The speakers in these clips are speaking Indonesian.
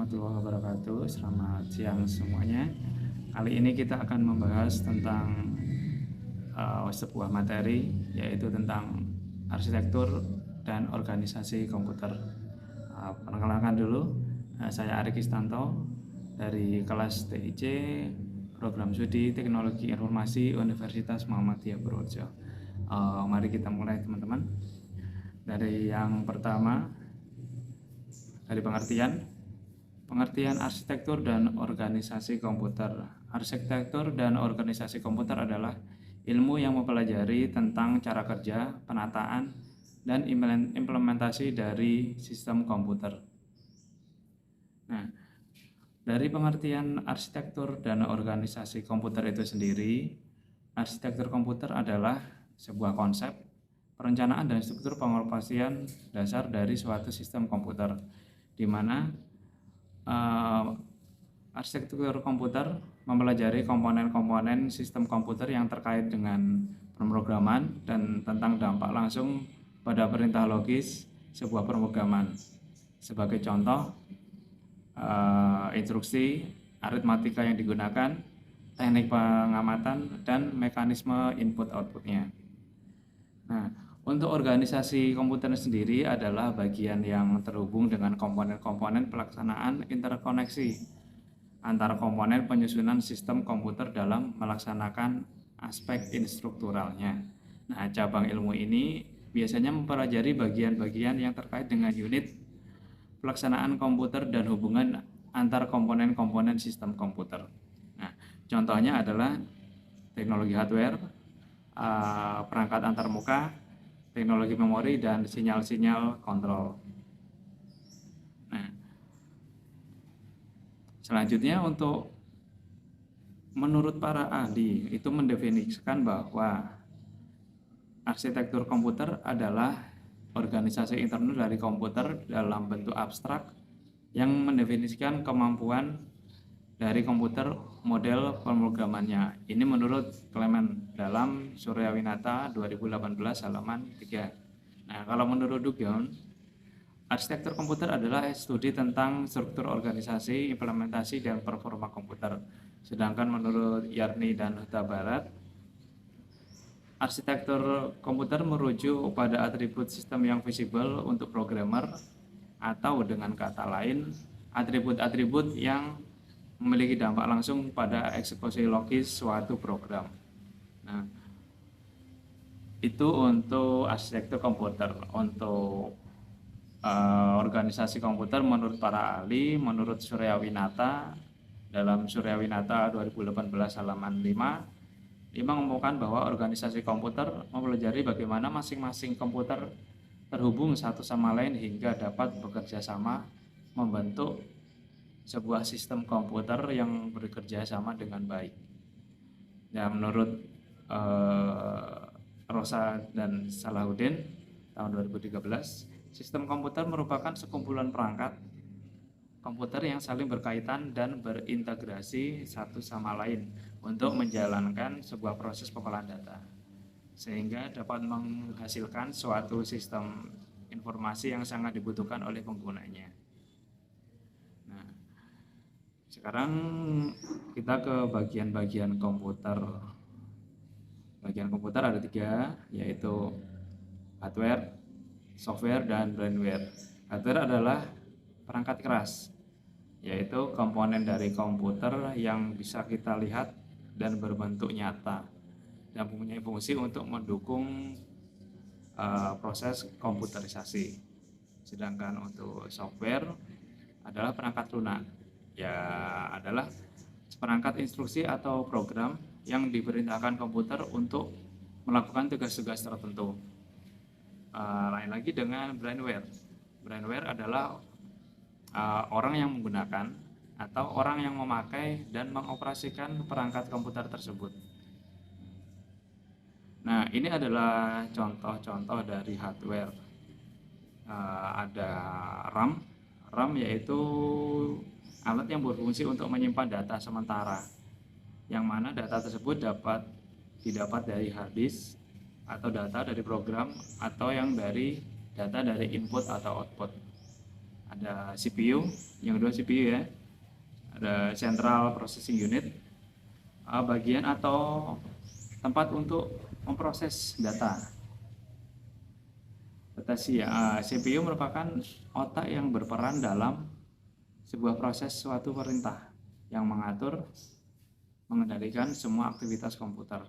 warahmatullahi wabarakatuh. Selamat siang semuanya. Kali ini kita akan membahas tentang sebuah materi, yaitu tentang arsitektur dan organisasi komputer. Perkenalkan dulu, saya Arik Istanto dari kelas TIC Program Studi Teknologi Informasi Universitas Muhammadiyah Purworejo. Mari kita mulai teman-teman. Dari yang pertama, dari pengertian arsitektur dan organisasi komputer. Arsitektur dan organisasi komputer adalah ilmu yang mempelajari tentang cara kerja, penataan, dan implementasi dari sistem komputer. Nah, dari pengertian arsitektur dan organisasi komputer itu sendiri, arsitektur komputer adalah sebuah konsep, perencanaan dan struktur pengoperasian dasar dari suatu sistem komputer, di mana arsitektur komputer mempelajari komponen-komponen sistem komputer yang terkait dengan pemrograman dan tentang dampak langsung pada perintah logis sebuah pemrograman. Sebagai contoh, instruksi, aritmatika yang digunakan, teknik pengamatan, dan mekanisme input-outputnya. Nah, untuk organisasi komputer sendiri adalah bagian yang terhubung dengan komponen-komponen pelaksanaan interkoneksi antara komponen penyusunan sistem komputer dalam melaksanakan aspek instrukturalnya. Nah, cabang ilmu ini biasanya mempelajari bagian-bagian yang terkait dengan unit pelaksanaan komputer dan hubungan antar komponen-komponen sistem komputer. Nah, contohnya adalah teknologi hardware, perangkat antarmuka, teknologi memori, dan sinyal-sinyal kontrol. Nah, selanjutnya untuk menurut para ahli itu mendefinisikan bahwa arsitektur komputer adalah organisasi internal dari komputer dalam bentuk abstrak yang mendefinisikan kemampuan dari komputer model pemrogramannya. Ini menurut Clement dalam Suryawinata 2018 halaman 3. Nah, kalau menurut Dugyon, arsitektur komputer adalah studi tentang struktur organisasi, implementasi, dan performa komputer. Sedangkan menurut Yarni dan Huta Barat, arsitektur komputer merujuk pada atribut sistem yang visible untuk programmer, atau dengan kata lain, atribut-atribut yang memiliki dampak langsung pada eksekusi logis suatu program. Nah, itu untuk arsitektur komputer. Untuk organisasi komputer menurut para ahli, menurut Suryawinata dalam Suryawinata 2018 halaman 5 mengumumkan bahwa organisasi komputer mempelajari bagaimana masing-masing komputer terhubung satu sama lain hingga dapat bekerja sama membentuk sebuah sistem komputer yang bekerja sama dengan baik. Ya, menurut Rosa dan Salahuddin tahun 2013, sistem komputer merupakan sekumpulan perangkat komputer yang saling berkaitan dan berintegrasi satu sama lain untuk menjalankan sebuah proses pengolahan data, sehingga dapat menghasilkan suatu sistem informasi yang sangat dibutuhkan oleh penggunanya. Nah, sekarang kita ke bagian-bagian komputer. Bagian komputer ada 3, yaitu hardware, software, dan brainware. Hardware adalah perangkat keras, yaitu komponen dari komputer yang bisa kita lihat dan berbentuk nyata dan mempunyai fungsi untuk mendukung proses komputerisasi. Sedangkan untuk software adalah perangkat lunak, ya adalah perangkat instruksi atau program yang diperintahkan komputer untuk melakukan tugas-tugas tertentu. Lain lagi dengan brainware. Brainware adalah orang yang menggunakan atau orang yang memakai dan mengoperasikan perangkat komputer tersebut. Nah, ini adalah contoh-contoh dari hardware. Ada RAM yaitu alat yang berfungsi untuk menyimpan data sementara, yang mana data tersebut dapat didapat dari hard disk atau data dari program atau yang dari data dari input atau output. ada CPU, yang kedua CPU ya, ada Central Processing Unit, bagian atau tempat untuk memproses data. CPU merupakan otak yang berperan dalam sebuah proses suatu perintah yang mengatur, mengendalikan semua aktivitas komputer.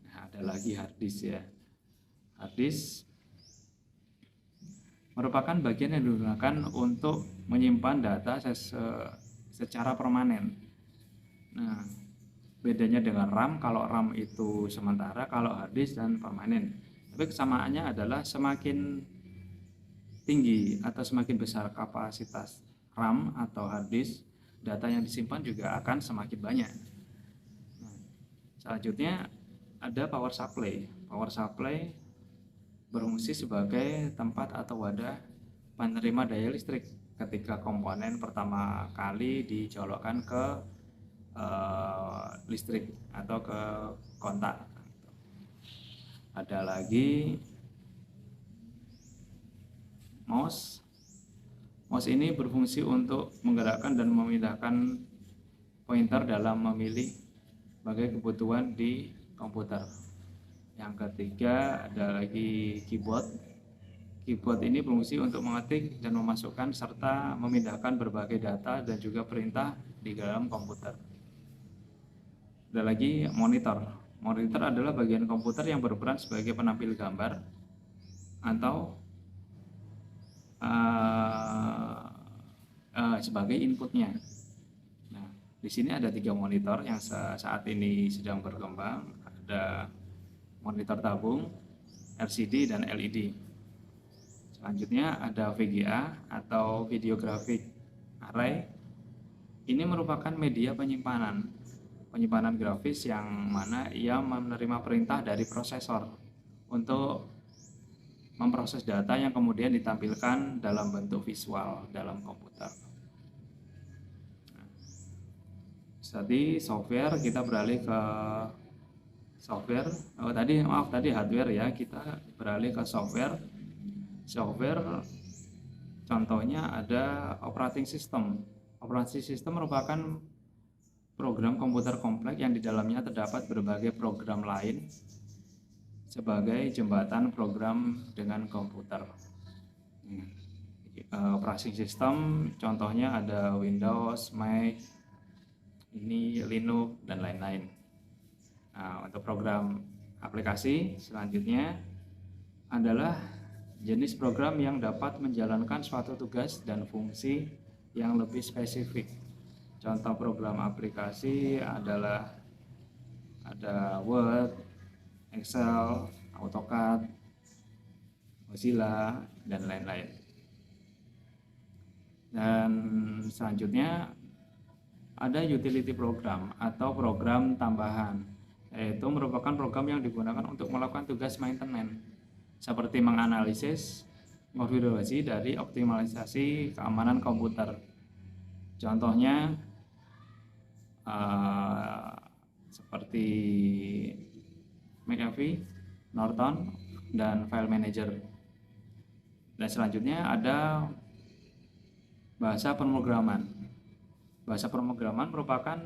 Nah, ada lagi hard disk ya. Hard disk merupakan bagian yang digunakan untuk menyimpan data secara permanen. Nah, bedanya dengan RAM, kalau RAM itu sementara, kalau hard disk dan permanen. Tapi kesamaannya adalah semakin tinggi atau semakin besar kapasitas RAM atau hard disk, data yang disimpan juga akan semakin banyak. Nah, selanjutnya ada power supply. Power supply berfungsi sebagai tempat atau wadah penerima daya listrik ketika komponen pertama kali dicolokkan ke listrik atau ke kontak. Ada lagi mouse. Mouse ini berfungsi untuk menggerakkan dan memindahkan pointer dalam memilih sebagai kebutuhan di komputer. Yang ketiga ada lagi keyboard. Keyboard ini berfungsi untuk mengetik dan memasukkan serta memindahkan berbagai data dan juga perintah di dalam komputer. Ada lagi monitor. Monitor adalah bagian komputer yang berperan sebagai penampil gambar atau sebagai inputnya. Nah, di sini ada 3 monitor yang saat ini sedang berkembang. Ada monitor tabung, LCD, dan LED. Selanjutnya ada VGA atau Video Graphic Array. Ini merupakan media penyimpanan grafis yang mana ia menerima perintah dari prosesor untuk memproses data yang kemudian ditampilkan dalam bentuk visual dalam komputer. Tadi software, kita beralih ke software. Tadi hardware ya, kita beralih ke software. Software contohnya ada operating system. Operating system merupakan program komputer kompleks yang di dalamnya terdapat berbagai program lain sebagai jembatan program dengan komputer. Operating system contohnya ada Windows, Mac, Linux, dan lain-lain. Nah, untuk program aplikasi selanjutnya adalah jenis program yang dapat menjalankan suatu tugas dan fungsi yang lebih spesifik. Contoh program aplikasi adalah ada Word, Excel, AutoCAD, Mozilla, dan lain-lain. Dan selanjutnya ada utility program atau program tambahan, yaitu merupakan program yang digunakan untuk melakukan tugas maintenance seperti menganalisis, konfigurasi dari optimalisasi keamanan komputer. Contohnya seperti McAfee, Norton, dan File Manager. Dan selanjutnya ada bahasa pemrograman. Bahasa pemrograman merupakan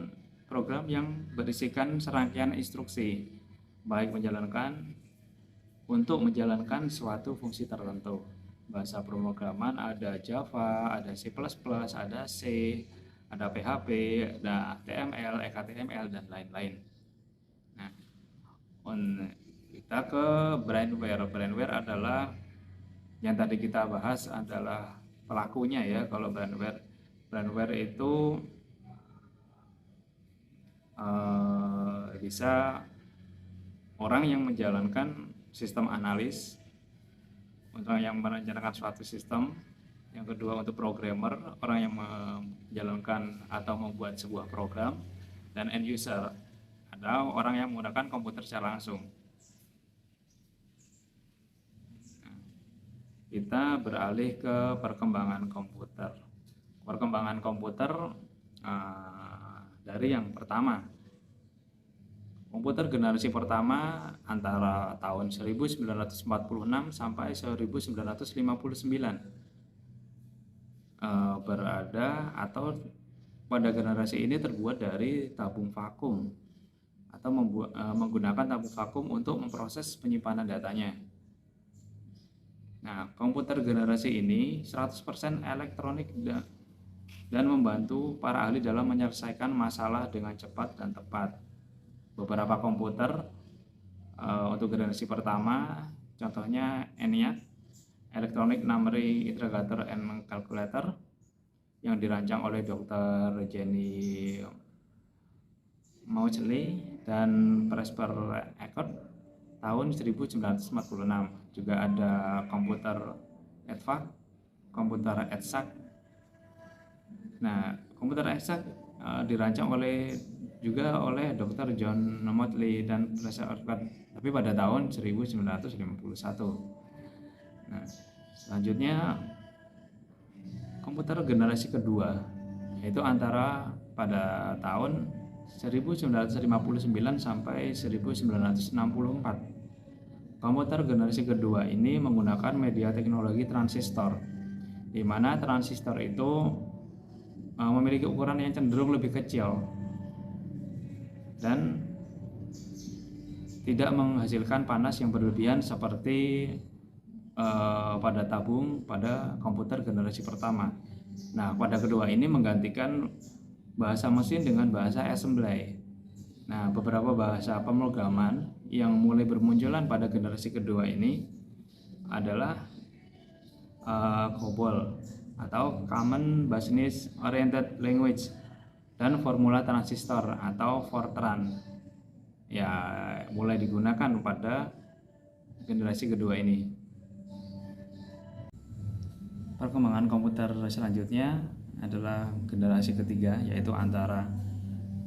program yang berisikan serangkaian instruksi, baik untuk menjalankan suatu fungsi tertentu. Bahasa pemrograman ada Java, ada C++, ada C, ada PHP, ada HTML, XHTML, dan lain-lain. Nah, kita ke brainware. Brainware adalah yang tadi kita bahas adalah pelakunya ya. Kalau brainware itu bisa orang yang menjalankan sistem analis, orang yang menjalankan suatu sistem. Yang kedua untuk programmer, orang yang menjalankan atau membuat sebuah program. Dan end user, ada orang yang menggunakan komputer secara langsung. Kita beralih ke perkembangan komputer. Perkembangan komputer dari yang pertama, komputer generasi pertama antara tahun 1946 sampai 1959. berada atau pada generasi ini terbuat dari tabung vakum atau menggunakan tabung vakum untuk memproses penyimpanan datanya. Nah, komputer generasi ini 100% elektronik dan membantu para ahli dalam menyelesaikan masalah dengan cepat dan tepat. Beberapa komputer untuk generasi pertama, contohnya ENIAC, Electronic Numeric Integrator and Calculator, yang dirancang oleh Dr. Jenny Maudsley dan Presper Eckert tahun 1946. Juga ada komputer EDVAC, komputer EDSAC. Nah, komputer EDSAC dirancang juga oleh Dr. John Maudsley dan Presper Eckert, tapi pada tahun 1951. Nah, selanjutnya komputer generasi kedua, yaitu antara pada tahun 1959 sampai 1964. Komputer generasi kedua ini menggunakan media teknologi transistor, di mana transistor itu memiliki ukuran yang cenderung lebih kecil dan tidak menghasilkan panas yang berlebihan seperti pada tabung pada komputer generasi pertama. Nah, pada kedua ini menggantikan bahasa mesin dengan bahasa assembly. Nah, beberapa bahasa pemrograman yang mulai bermunculan pada generasi kedua ini adalah COBOL atau Common Business Oriented Language dan formula transistor atau Fortran. Ya, mulai digunakan pada generasi kedua ini. Perkembangan komputer selanjutnya adalah generasi ketiga, yaitu antara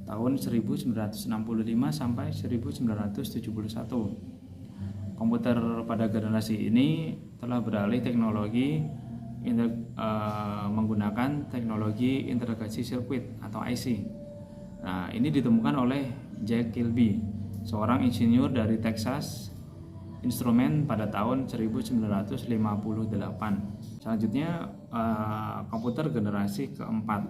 tahun 1965 sampai 1971. Komputer pada generasi ini telah beralih teknologi menggunakan teknologi integrasi sirkuit atau IC. Nah, ini ditemukan oleh Jack Kilby, seorang insinyur dari Texas Instrument pada tahun 1958. Selanjutnya komputer generasi keempat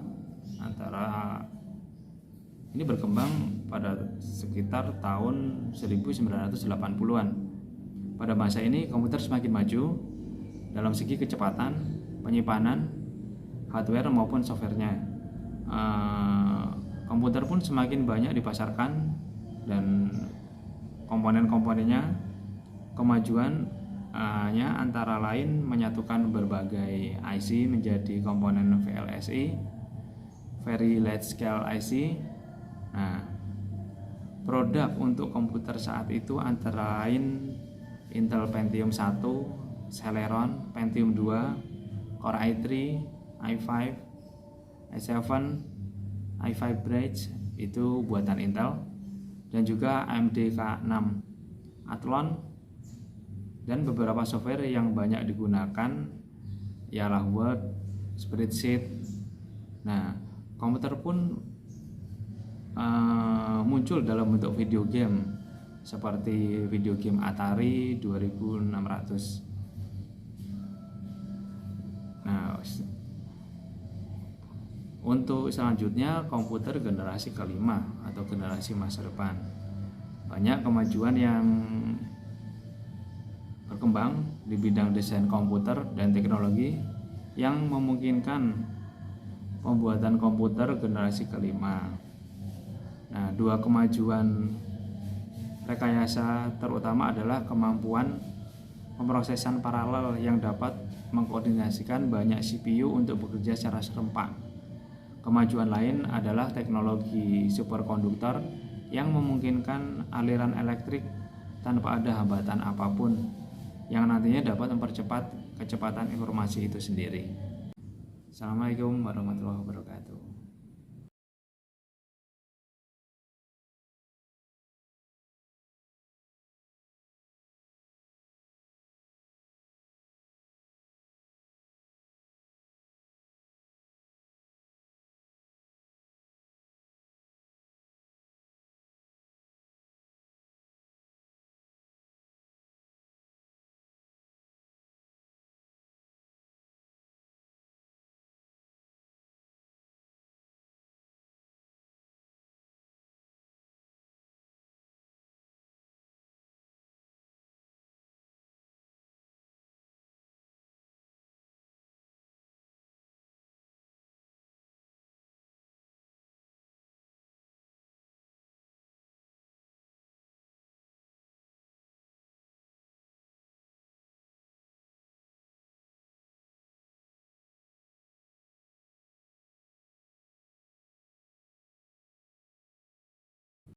ini berkembang pada sekitar tahun 1980-an. Pada masa ini komputer semakin maju dalam segi kecepatan, penyimpanan, hardware maupun softwarenya. Komputer pun semakin banyak dipasarkan dan komponen-komponennya. Kemajuannya antara lain menyatukan berbagai IC menjadi komponen VLSI, Very Large Scale IC. Nah, produk untuk komputer saat itu antara lain Intel Pentium 1, Celeron, Pentium 2, Core i3, i5, i7, i5 Bridge itu buatan Intel, dan juga AMD K6, Athlon, dan beberapa software yang banyak digunakan ialah Word, Spreadsheet. Nah, komputer pun muncul dalam bentuk video game seperti video game Atari 2600. Nah, untuk selanjutnya komputer generasi kelima atau generasi masa depan. Banyak kemajuan yang berkembang di bidang desain komputer dan teknologi yang memungkinkan pembuatan komputer generasi kelima. Nah, dua kemajuan rekayasa terutama adalah kemampuan pemrosesan paralel yang dapat mengkoordinasikan banyak CPU untuk bekerja secara serempak. Kemajuan lain adalah teknologi superkonduktor yang memungkinkan aliran elektrik tanpa ada hambatan apapun, yang nantinya dapat mempercepat kecepatan informasi itu sendiri. Assalamualaikum warahmatullahi wabarakatuh.